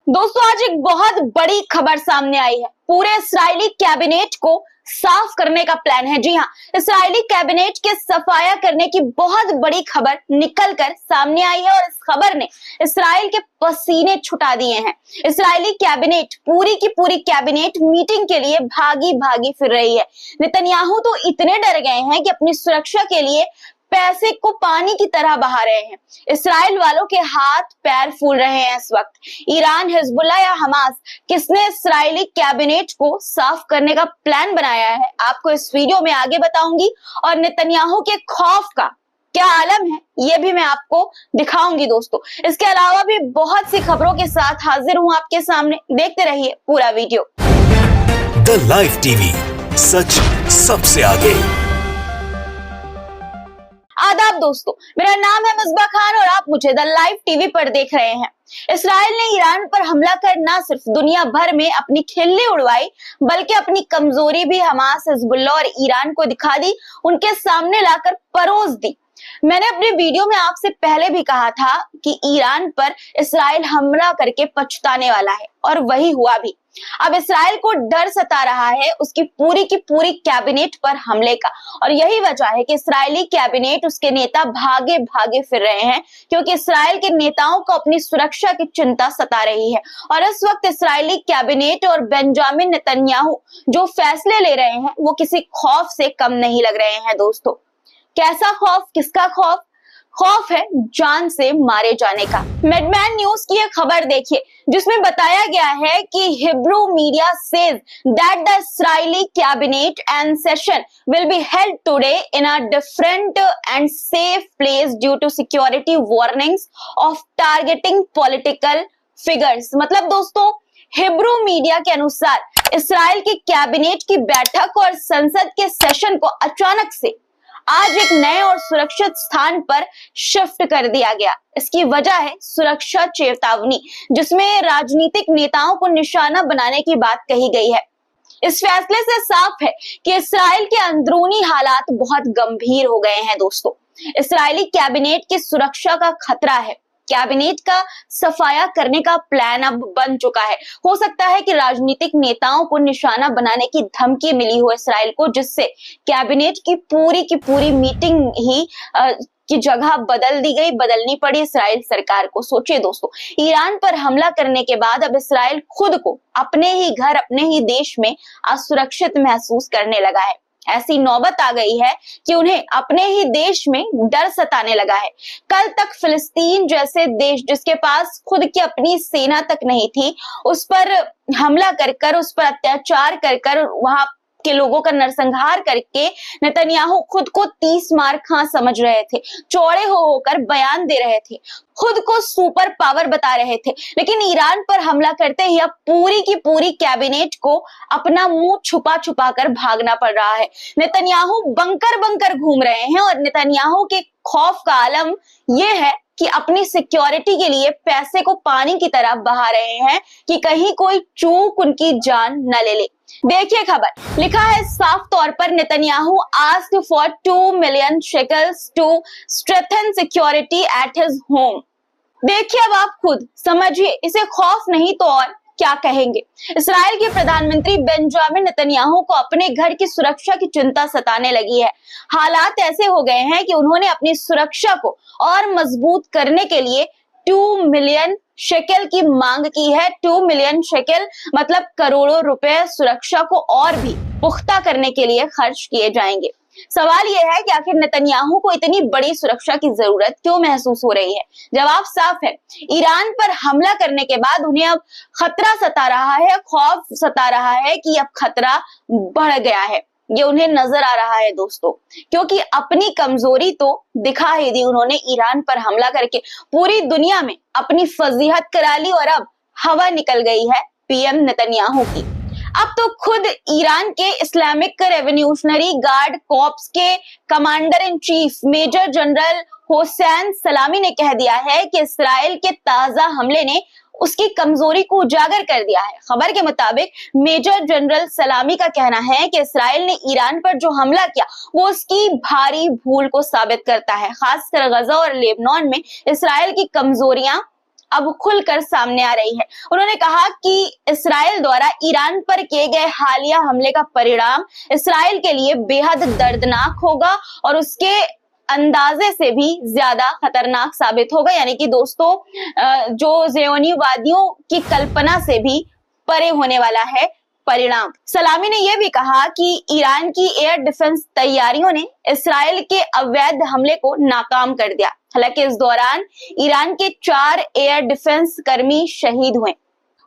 दोस्तों आज एक बहुत बड़ी खबर सामने आई है। पूरे इस्राएली कैबिनेट को साफ करने का प्लान है। जी हाँ, इस्राएली कैबिनेट के सफाया करने की बहुत बड़ी खबर निकलकर सामने आई है और इस खबर ने इस्राएल के पसीने छुटा दिए हैं। इस्राएली कैबिनेट पूरी की पूरी कैबिनेट मीटिंग के लिए भागी भागी फिर रही है। नेतन्याहू तो इतने डर गए हैं कि अपनी सुरक्षा के लिए पैसे को पानी की तरह बहा रहे हैं। इस्राएल वालों के हाथ पैर फूल रहे हैं इस वक्त। ईरान, हिजबुल्ला या हमास, किसने इस्राएली कैबिनेट को साफ करने का प्लान बनाया है, आपको इस वीडियो में आगे बताऊंगी। और नेतन्याहू के खौफ का क्या आलम है ये भी मैं आपको दिखाऊंगी दोस्तों। इसके अलावा भी बहुत सी खबरों के साथ हाजिर हूं आपके सामने। देखते रहिए पूरा वीडियो। द लाइव टीवी, सच सबसे आगे। आदाब दोस्तों, मेरा नाम है मिसबा खान और आप मुझे द लाइव टीवी पर देख रहे हैं। इस्राएल ने ईरान पर हमला कर न सिर्फ दुनिया भर में अपनी खिल्ली उड़वाई, बल्कि अपनी कमजोरी भी हमास, हिजबुल्लाह और ईरान को दिखा दी, उनके सामने लाकर परोस दी। मैंने अपने वीडियो में आपसे पहले भी कहा था कि ईरान पर इस्राएल हमला करके पछताने वाला है और वही हुआ भी। अब इस्राएल को डर सता रहा है उसकी पूरी की पूरी कैबिनेट पर हमले का, और यही वजह है कि इस्राएली कैबिनेट, उसके नेता भागे भागे फिर रहे हैं, क्योंकि इस्राएल के नेताओं को अपनी सुरक्षा की चिंता सता रही है। और इस वक्त इस्राएली कैबिनेट और बेंजामिन नेतन्याहू जो फैसले ले रहे हैं वो किसी खौफ से कम नहीं लग रहे हैं दोस्तों। कैसा खौफ, किसका खौफ? खौफ है जान से मारे जाने का। मेडमैन न्यूज की एक खबर देखिए जिसमें बताया गया है कि Hebrew media says that the Israeli cabinet and session will be held today in a different and safe place due to security warnings of targeting political figures. मतलब दोस्तों, हिब्रू मीडिया के अनुसार इस्राएल की कैबिनेट की बैठक और संसद के सेशन को अचानक से आज एक नए और सुरक्षित स्थान पर शिफ्ट कर दिया गया। इसकी वजह है सुरक्षा चेतावनी, जिसमें राजनीतिक नेताओं को निशाना बनाने की बात कही गई है। इस फैसले से साफ है कि इस्राएल के अंदरूनी हालात बहुत गंभीर हो गए हैं दोस्तों। इस्राएली कैबिनेट की सुरक्षा का खतरा है। कैबिनेट का सफाया करने का प्लान अब बन चुका है। हो सकता है कि राजनीतिक नेताओं को निशाना बनाने की धमकी मिली हो इस्राएल को, जिससे कैबिनेट की पूरी मीटिंग ही की जगह बदलनी पड़ी इस्राएल सरकार को। सोचिए दोस्तों, ईरान पर हमला करने के बाद अब इस्राएल खुद को अपने ही घर, अपने ही देश में असुरक्षित महसूस करने लगा है। ऐसी नौबत आ गई है कि उन्हें अपने ही देश में डर सताने लगा है। कल तक फिलिस्तीन जैसे देश, जिसके पास खुद की अपनी सेना तक नहीं थी, उस पर हमला कर उस पर अत्याचार कर वहां के लोगों का नरसंहार करके नेतन्याहू खुद को 30 मार खा समझ रहे थे, चौड़े होकर बयान दे रहे थे, खुद को सुपर पावर बता रहे थे। लेकिन ईरान पर हमला करते ही अब पूरी की पूरी कैबिनेट को अपना मुंह छुपा छुपा कर भागना पड़ रहा है। नेतन्याहू बंकर घूम रहे हैं और नेतन्याहू के खौफ का आलम यह है कि अपनी सिक्योरिटी के लिए पैसे को पानी की तरह बहा रहे हैं कि कहीं कोई चूक उनकी जान न ले ले। देखिए खबर, लिखा है साफ तौर पर, Netanyahu asked for 2 million shekels to strengthen security at his home. देखिए अब आप खुद समझिए, इसे खौफ नहीं तो और क्या कहेंगे। इस्राएल के प्रधानमंत्री बेंजामिन नेतन्याहू को अपने घर की सुरक्षा की चिंता सताने लगी है। हालात ऐसे हो गए हैं कि उन्होंने अपनी सुरक्षा को और मजबूत करने के लिए 2 मिलियन शेकेल की मांग की है। 2 मिलियन शेकेल मतलब करोड़ों रुपए सुरक्षा को और भी पुख्ता करने के लिए खर्च किए जाएंगे। सवाल यह है कि आखिर नेतन्याहू को इतनी बड़ी सुरक्षा की जरूरत क्यों महसूस हो रही है? जवाब साफ है, ईरान पर हमला करने के बाद उन्हें अब खतरा सता रहा है, खौफ सता रहा है कि अब खतरा बढ़ गया है। ये उन्हें नजर आ रहा है दोस्तों, क्योंकि अपनी कमजोरी तो दिखा ही दी उन्होंने ईरान पर हमला करके, पूरी दुनिया में अपनी फजीहत करा ली और अब हवा निकल गई है पीएम नेतन्याहू की। अब तो खुद ईरान के इस्लामिक रेवोल्यूशनरी गार्ड कॉर्प्स के commander in chief major general Hussein Salami ने कह दिया है कि इस्राएल के ताजा हमले ने उसकी कमजोरी को उजागर कर दिया है। खबर के मुताबिक मेजर जनरल सलामी का कहना है कि इस्राएल ने ईरान पर जो हमला किया वो उसकी भारी भूल को साबित करता है। खासकर गजा और लेबनान में इस्राएल की कमजोरियां अब खुलकर सामने आ रही है। उन्होंने कहा कि इस्राइल द्वारा ईरान पर किए गए हालिया हमले का परिणाम इस्राइल के लिए बेहद दर्दनाक होगा और उसके अंदाजे से भी ज्यादा खतरनाक साबित होगा। यानी कि दोस्तों जो ज़ियोनीवादियों की कल्पना से भी परे होने वाला है परिणाम। सलामी ने यह भी कहा कि ईरान की एयर डिफेंस तैयारियों ने इस्राइल के अवैध हमले को नाकाम कर दिया। हालांकि इस दौरान ईरान के 4 एयर डिफेंस कर्मी शहीद हुए।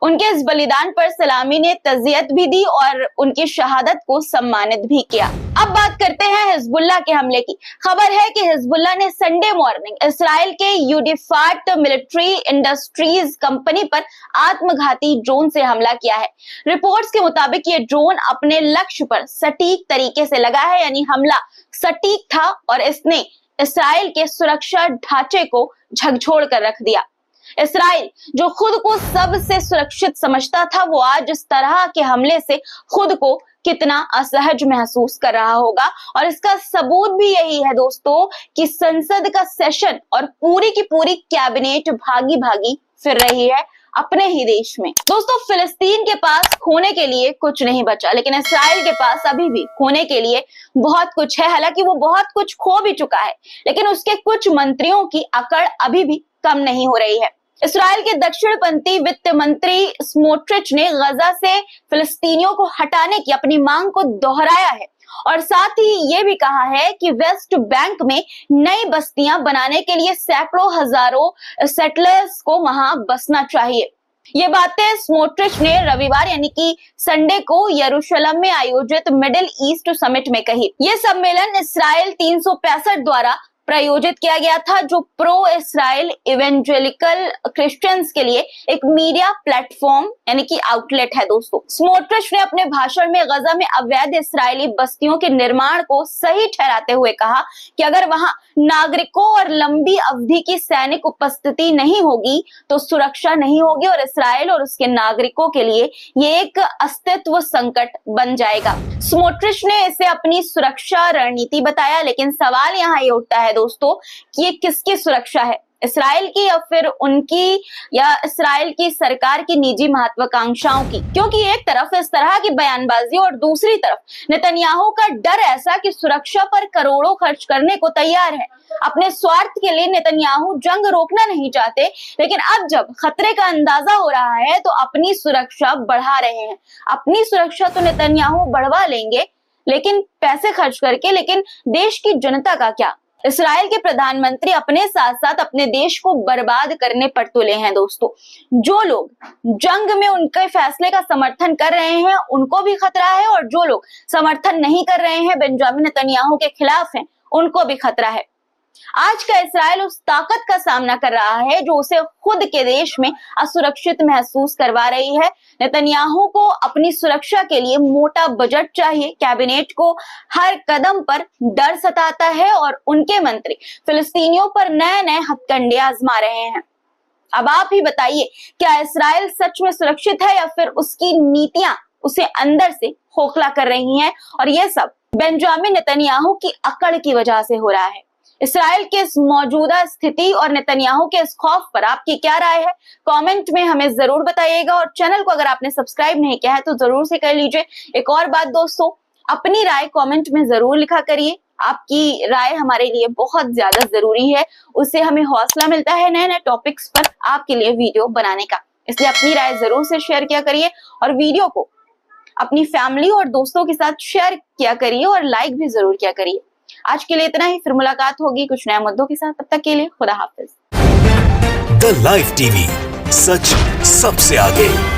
उनके इस बलिदान पर सलामी ने तज़ियत भी दी और उनकी शहादत को सम्मानित भी किया। अब बात करते हैं हिजबुल्लाह के हमले की। खबर है कि हिजबुल्लाह ने संडे मॉर्निंग इस्राइल के यूडीफाट मिलिट्री इंडस्ट्रीज कंपनी पर आत्मघाती ड्रोन से हमला किया है। रिपोर्ट्स के मुताबिक ये ड्रोन अपने लक्ष्य पर सटीक तरीके से लगा है, यानी हमला सटीक था और इसने इस्राइल के सुरक्षा ढांचे को झकझोर कर रख दिया। इस्राइल जो खुद को सबसे सुरक्षित समझता था, वो आज इस तरह के हमले से खुद को कितना असहज महसूस कर रहा होगा। और इसका सबूत भी यही है दोस्तों कि संसद का सेशन और पूरी की पूरी कैबिनेट भागी भागी फिर रही है अपने ही देश में। दोस्तों, फिलिस्तीन के पास खोने के लिए कुछ नहीं बचा, लेकिन इस्राइल के पास अभी भी खोने के लिए बहुत कुछ है। हालांकि वो बहुत कुछ खो भी चुका है, लेकिन उसके कुछ मंत्रियों की अकड़ अभी भी कम नहीं हो रही है। इस्राइल के दक्षिणपंथी वित्त मंत्री स्मोट्रिच ने गजा से फिलिस्तीनियों को हटाने की अपनी मांग को दोहराया है और साथ ही ये भी कहा है कि वेस्ट बैंक में नई बस्तियां बनाने के लिए सैकड़ों हजारों सेटलर्स को वहां बसना चाहिए। ये बातें स्मोट्रिच ने रविवार यानी कि संडे को यरूशलेम में आयोजित मिडिल ईस्ट समिट में कही। ये सम्मेलन इस्राइल 365 द्वारा प्रायोजित किया गया था, जो प्रो इस्राइल इवेंजेलिकल क्रिश्चियंस के लिए एक मीडिया प्लेटफॉर्म यानी कि आउटलेट है। दोस्तों, स्मोट्रिच ने अपने भाषण में गजा में अवैध इस्राइली बस्तियों के निर्माण को सही ठहराते हुए कहा कि अगर वहां नागरिकों और लंबी अवधि की सैनिक उपस्थिति नहीं होगी तो सुरक्षा नहीं होगी और इस्राइल और उसके नागरिकों के लिए ये एक अस्तित्व संकट बन जाएगा। स्मोट्रिच ने इसे अपनी सुरक्षा रणनीति बताया, लेकिन सवाल यहाँ ये उठता है दोस्तों कि ये किसकी सुरक्षा है, इस्राइल की या फिर उनकी या इस्राइल की सरकार की निजी महत्वाकांक्षाओं की? क्योंकि एक तरफ इस तरह की बयानबाजी और दूसरी तरफ नेतन्याहू का डर ऐसा कि सुरक्षा पर करोड़ों खर्च करने को तैयार है। अपने स्वार्थ के लिए नेतन्याहू जंग रोकना नहीं चाहते, लेकिन अब जब खतरे का अंदाजा हो रहा है तो अपनी सुरक्षा बढ़ा रहे हैं। अपनी सुरक्षा तो नेतन्याहू बढ़वा लेंगे, लेकिन पैसे खर्च करके। लेकिन देश की जनता का क्या? इस्राइल के प्रधानमंत्री अपने साथ साथ अपने देश को बर्बाद करने पर तुले हैं। दोस्तों, जो लोग जंग में उनके फैसले का समर्थन कर रहे हैं उनको भी खतरा है और जो लोग समर्थन नहीं कर रहे हैं, बेंजामिन नेतन्याहू के खिलाफ हैं, उनको भी खतरा है। आज का इस्राइल उस ताकत का सामना कर रहा है जो उसे खुद के देश में असुरक्षित महसूस करवा रही है। नेतन्याहू को अपनी सुरक्षा के लिए मोटा बजट चाहिए, कैबिनेट को हर कदम पर डर सताता है और उनके मंत्री फिलिस्तीनियों पर नए नए हथकंडे आजमा रहे हैं। अब आप ही बताइए, क्या इस्राइल सच में सुरक्षित है या फिर उसकी नीतियां उसे अंदर से खोखला कर रही हैं? और यह सब बेंजामिन नेतन्याहू की अकड़ की वजह से हो रहा है। इस्राइल के इस मौजूदा स्थिति और नेतन्याहू के इस खौफ पर आपकी क्या राय है? कमेंट में हमें जरूर बताइएगा और चैनल को अगर आपने सब्सक्राइब नहीं किया है तो जरूर से कर लीजिए। एक और बात दोस्तों, अपनी राय कमेंट में जरूर लिखा करिए। आपकी राय हमारे लिए बहुत ज्यादा जरूरी है, उससे हमें हौसला मिलता है नए नए टॉपिक्स पर आपके लिए वीडियो बनाने का। इसलिए अपनी राय जरूर से शेयर किया करिए और वीडियो को अपनी फैमिली और दोस्तों के साथ शेयर किया करिए और लाइक भी जरूर किया करिए। आज के लिए इतना ही, फिर मुलाकात होगी कुछ नए मुद्दों के साथ। तब तक के लिए खुदा हाफिज। द लाइव टीवी, सच सबसे आगे।